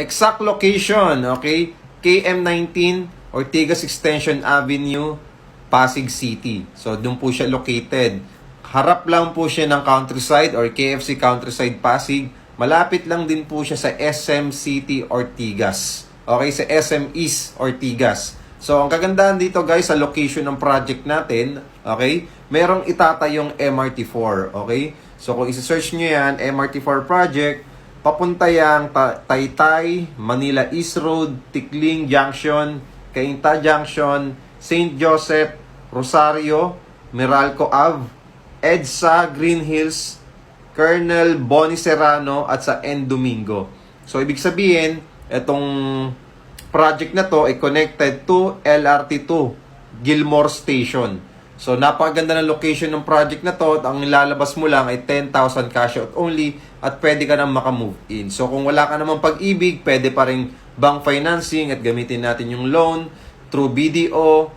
Exact location, okay? KM19 Ortigas Extension Avenue, Pasig City. So, doon po siya located. Harap lang po siya ng Countryside or KFC Countryside Pasig. Malapit lang din po siya sa SM City Ortigas. Okay, sa SM East Ortigas. So, ang kagandahan dito guys sa location ng project natin, okay, merong itatayong MRT4, okay? So, kung isa-search nyo yan, MRT4 project, papunta yang Taytay, Manila East Road, Tikling Junction, Cainta Junction, St. Joseph, Rosario, Meralco Ave, EDSA, Green Hills, Colonel Boni Serrano at sa N. Domingo. So, ibig sabihin, itong project na to ay connected to LRT2, Gilmore Station. So, napakaganda ng location ng project na to. Ang lalabas mo lang ay 10,000 cash out only at pwede ka nang makamove in. So, kung wala ka namang pag-ibig, pwede pa rin bank financing at gamitin natin yung loan through BDO,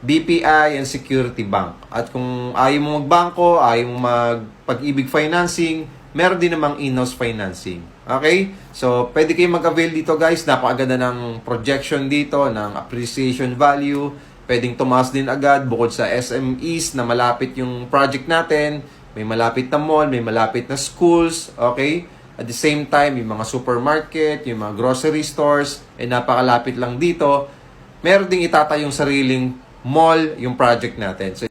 BPI, and Security Bank. At kung ayaw mo magbangko, ayaw mo mag-pag-ibig financing, meron din namang in-house financing. Okay? So, pwede kayong mag-avail dito guys. Napakaganda ng projection dito, ng appreciation value. Pwedeng tumaas din agad bukod sa SM East na malapit yung project natin. May malapit na mall, may malapit na schools. Okay? At the same time, yung mga supermarket, yung mga grocery stores, napakalapit lang dito. Meron ding itatayong sariling mall yung project natin. So,